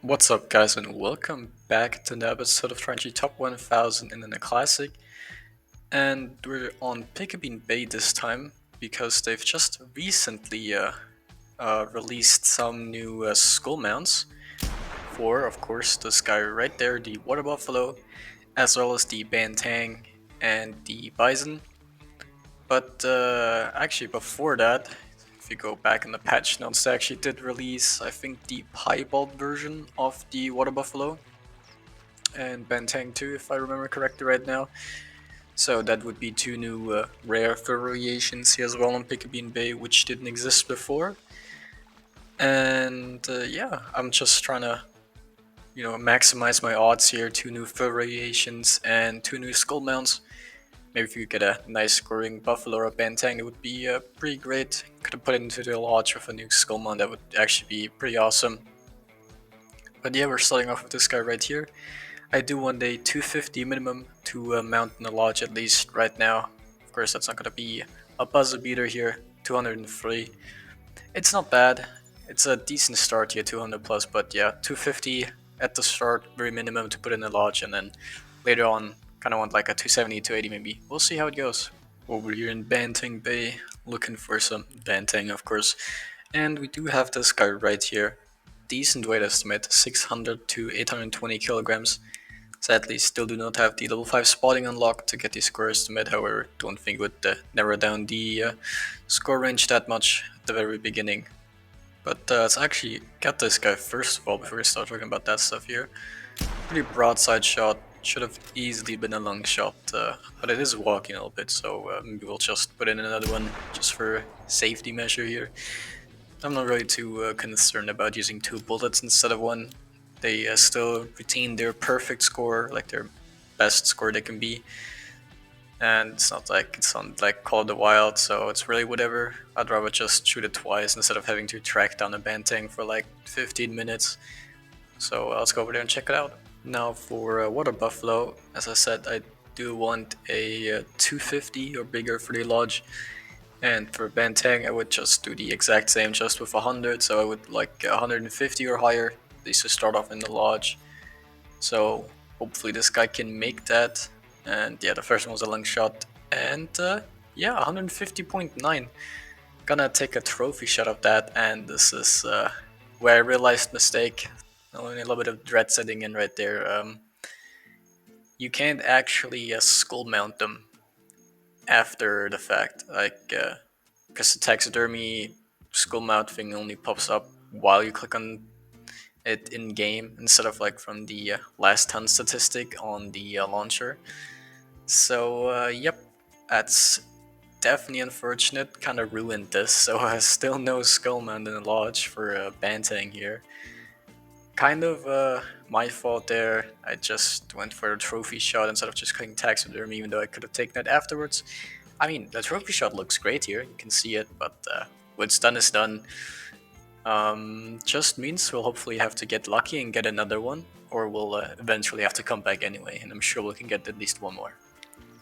What's up, guys, and welcome back to another episode of Trying Top 1000 in the Classic. And we're on Pickabeen Bay this time because they've just recently released some new skull mounts for, of course, this guy right there, the Water Buffalo, as well as the Banteng and the Bison. But actually, before that, if you go back in the patch notes, they actually did release, I think, the piebald version of the Water Buffalo and Banteng 2, if I remember correctly right now. So that would be two new rare variations here as well on Pickabeen Bay, which didn't exist before. And yeah, I'm just trying to, maximize my odds here. Two new variations and two new skull mounts. Maybe if you get a nice scoring Buffalo or a Banteng, it would be pretty great. Could have put it into the lodge with a new skull mount, that would actually be pretty awesome. But yeah, we're starting off with this guy right here. I do want a 250 minimum to mount in the lodge at least right now. Of course, that's not going to be a buzzer beater here. 203. It's not bad. It's a decent start here, 200 plus, but yeah, 250 at the start, very minimum to put in the lodge, and then later on, kind of want like a 270, 280 maybe. We'll see how it goes. Over here in Banteng Bay, looking for some Banteng, of course. And we do have this guy right here. Decent weight estimate, 600 to 820 kilograms. Sadly, still do not have the level 5 spotting unlocked to get the score estimate, however, don't think it would narrow down the score range that much at the very beginning. But let's actually get this guy first of all before we start talking about that stuff here. Pretty broadside shot, should have easily been a long shot, but it is walking a little bit, so maybe we'll just put in another one just for safety measure here. I'm not really too concerned about using two bullets instead of one. They still retain their perfect score, like their best score they can be. And it's not like it's on like Call of the Wild, so it's really whatever. I'd rather just shoot it twice instead of having to track down a Banteng for like 15 minutes. So let's go over there and check it out. Now for Water Buffalo, as I said, I do want a 250 or bigger for the lodge. And for Banteng, I would just do the exact same, just with 100. So I would like 150 or higher, at least to start off in the lodge. So hopefully this guy can make that. And yeah, the first one was a long shot. And yeah, 150.9. Gonna take a trophy shot of that. And this is where I realized mistake. Only a little bit of dread setting in right there. You can't actually skull mount them after the fact, like because the taxidermy skull mount thing only pops up while you click on it in game instead of like from the last ton statistic on the launcher. So yep, that's definitely unfortunate. Kind of ruined this. So still no skull mount in the lodge for Banteng here. Kind of my fault there. I just went for a trophy shot instead of just clicking taxidermy, even though I could have taken it afterwards. I mean, the trophy shot looks great here, you can see it, but what's done is done. Just means we'll hopefully have to get lucky and get another one, or we'll eventually have to come back anyway, and I'm sure we can get at least one more.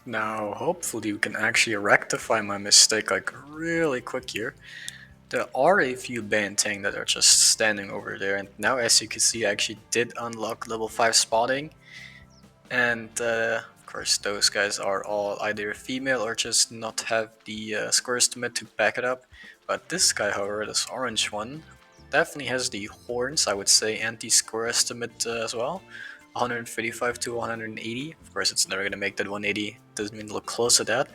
Now, hopefully you can actually rectify my mistake like really quick here. There are a few Banteng that are just standing over there, and now as you can see I actually did unlock level 5 spotting. And of course those guys are all either female or just not have the score estimate to back it up. But this guy, however, this orange one, definitely has the horns, I would say, and the score estimate as well. 135 to 180. Of course it's never going to make that 180, doesn't mean look close to that.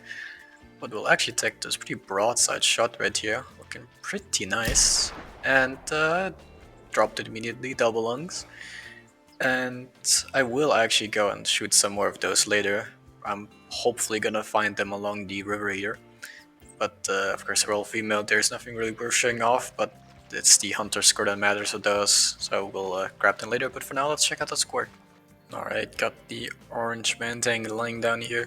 But we'll actually take this pretty broadside shot right here, looking pretty nice. And dropped it immediately, double lungs. And I will actually go and shoot some more of those later. I'm hopefully gonna find them along the river here. But of course they're all female, there's nothing really worth showing off, but it's the hunter score that matters with those, so we'll grab them later. But for now, let's check out the score. Alright, got the orange Banteng lying down here.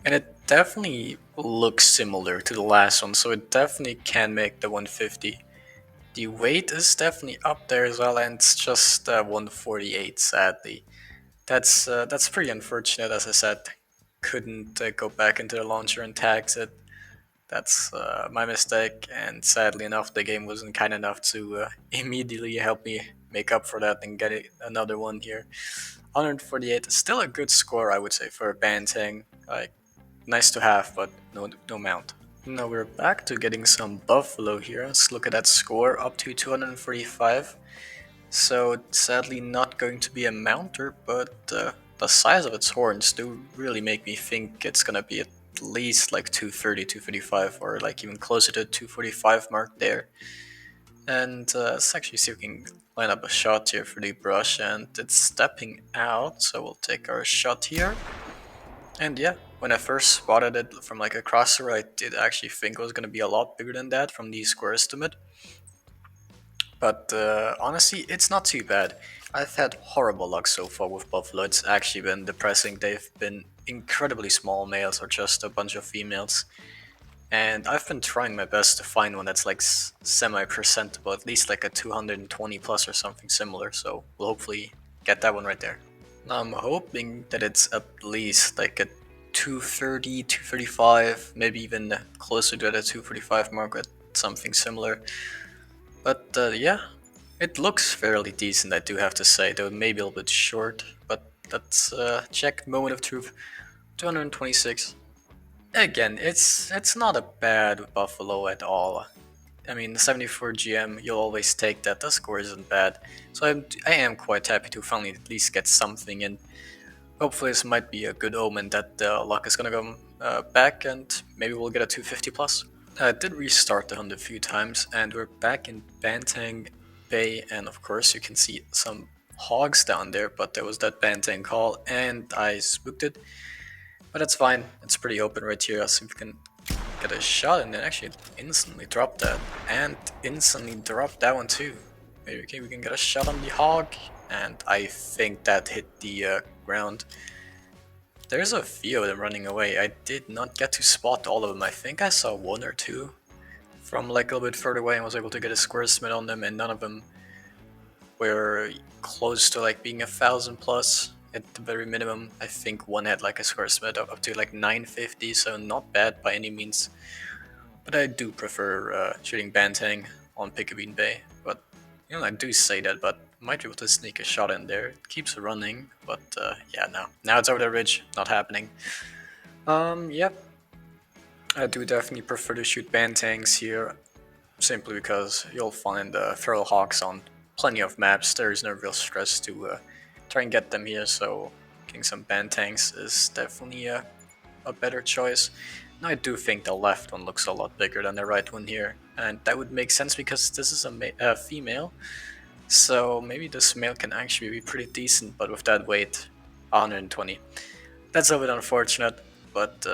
And it definitely looks similar to the last one, so it definitely can make the 150. The weight is definitely up there as well, and it's just 148, sadly. That's pretty unfortunate, as I said. Couldn't go back into the launcher and tags it. That's my mistake, and sadly enough, the game wasn't kind enough to immediately help me make up for that and get another one here. 148 is still a good score, I would say, for a Banteng. Like, nice to have, but no mount. Now we're back to getting some Buffalo here. Let's look at that score, up to 245. So sadly not going to be a mounter, but the size of its horns do really make me think it's gonna be at least like 230, 235, or like even closer to 245 mark there. And let's actually see if we can line up a shot here for the brush, and it's stepping out, so we'll take our shot here. And yeah, when I first spotted it from like across the right, I did actually think it was gonna be a lot bigger than that from the score estimate. But honestly, it's not too bad. I've had horrible luck so far with Buffalo. It's actually been depressing. They've been incredibly small males or just a bunch of females. And I've been trying my best to find one that's like semi-presentable, at least like a 220 plus or something similar. So we'll hopefully get that one right there. I'm hoping that it's at least like a 230, 235, maybe even closer to the 245 mark at something similar. But yeah, it looks fairly decent, I do have to say, though maybe a little bit short. But let's check moment of truth. 226. Again, it's not a bad Buffalo at all. I mean, 74 GM, you'll always take that. The score isn't bad, so I am quite happy to finally at least get something in. Hopefully, this might be a good omen that the luck is gonna come back, and maybe we'll get a 250 plus. I did restart the hunt a few times, and we're back in Banteng Bay, and of course you can see some hogs down there, but there was that Banteng call, and I spooked it. But that's fine, it's pretty open right here. I'll see if we can get a shot, and then actually instantly drop that, and instantly drop that one too. Maybe okay, we can get a shot on the hog, and I think that hit the ground. There's a few of them running away. I did not get to spot all of them. I think I saw one or two from like a little bit further away and was able to get a square smith on them, and none of them were close to like being 1,000 plus at the very minimum. I think one had like a square smith up to like 950, so not bad by any means. But I do prefer shooting Banteng on Pickabeen Bay. But you know, I do say that, but might be able to sneak a shot in there. It keeps running, but yeah, no. Now it's over the ridge, not happening. Yep. I do definitely prefer to shoot Bantangs here, simply because you'll find feral hawks on plenty of maps. There is no real stress to try and get them here, so getting some Bantangs is definitely a better choice. Now I do think the left one looks a lot bigger than the right one here, and that would make sense because this is a female. So maybe this male can actually be pretty decent, but with that weight, 120. That's a bit unfortunate, but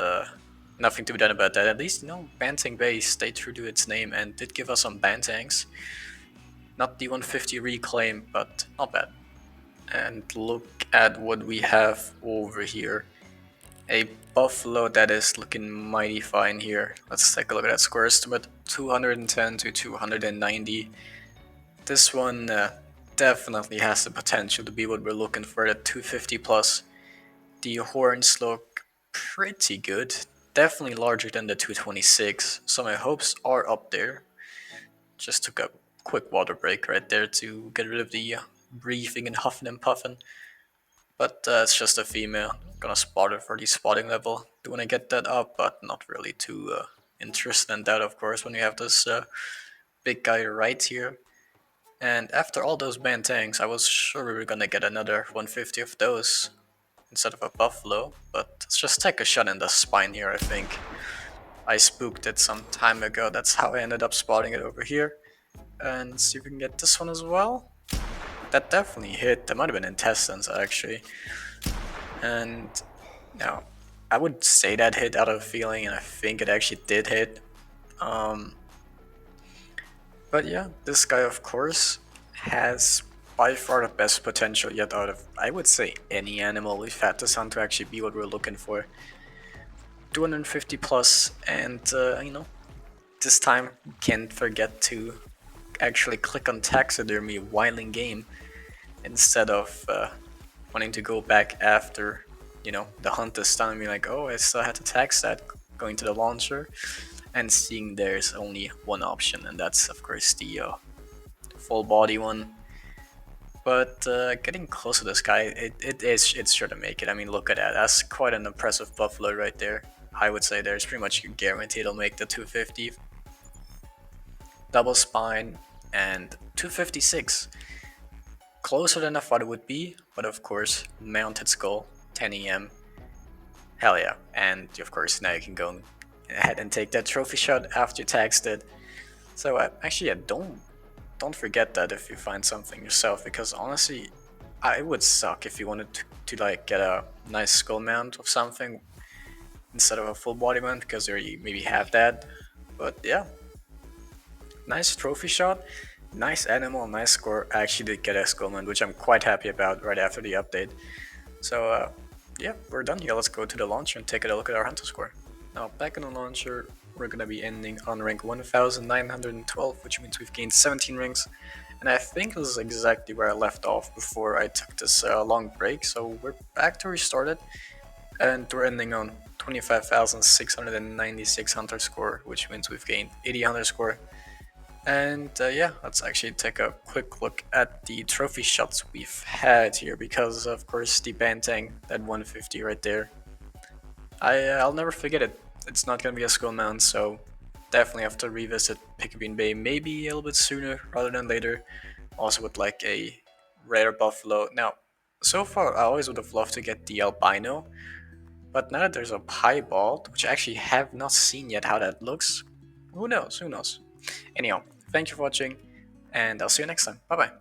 nothing to be done about that. At least, you know, Banteng Bay stayed true to its name and did give us some Bantangs. Not the 150 reclaim, but not bad. And look at what we have over here. A Buffalo that is looking mighty fine here. Let's take a look at that score estimate. 210 to 290. This one definitely has the potential to be what we're looking for at 250 plus. The horns look pretty good, definitely larger than the 226, so my hopes are up there. Just took a quick water break right there to get rid of the breathing and huffing and puffing. But it's just a female. Gonna spot it for the spotting level. Do want to get that up, but not really too interested in that, of course, when you have this big guy right here. And after all those Bantangs, I was sure we were gonna get another 150 of those instead of a Buffalo, but let's just take a shot in the spine here, I think. I spooked it some time ago, that's how I ended up spotting it over here. And see if we can get this one as well. That definitely hit, that might have been intestines actually. And now, I would say that hit out of feeling, and I think it actually did hit. But yeah, this guy of course has by far the best potential yet out of, I would say, any animal we've had this hunt to actually be what we're looking for. 250 plus, and you know, this time can't forget to actually click on taxidermy while in game instead of wanting to go back after, you know, the hunt is done and be like, oh, I still had to tax that, going to the launcher and seeing there's only one option, and that's of course the full body one. But getting close to this guy, it's sure to make it. I mean, look at that. That's quite an impressive buffalo right there. I would say there's pretty much guaranteed it'll make the 250. Double spine and 256. Closer than I thought it would be, but of course, mounted skull, 10 EM. Hell yeah. And of course, now you can go ahead and take that trophy shot after you taxed it. So actually, yeah, don't forget that if you find something yourself, because honestly, it would suck if you wanted to like get a nice skull mount of something instead of a full body mount, because you already maybe have that. But yeah, nice trophy shot, nice animal, nice score. I actually did get a skull mount, which I'm quite happy about right after the update. So yeah, we're done here. Let's go to the launcher and take a look at our hunter score. Now back in the launcher, we're gonna be ending on rank 1912, which means we've gained 17 ranks. And I think this is exactly where I left off before I took this long break. So we're back to restarted, and we're ending on 25,696 hunter score, which means we've gained 80 hunter score. And yeah, let's actually take a quick look at the trophy shots we've had here, because of course the Banteng, that 150 right there, I'll never forget it. It's not gonna be a skull mount, so definitely have to revisit Pickabeen Bay maybe a little bit sooner rather than later. Also with like a rare buffalo. Now, so far I always would have loved to get the albino, but now that there's a piebald, which I actually have not seen yet how that looks, who knows, who knows. Anyhow, thank you for watching, and I'll see you next time. Bye bye.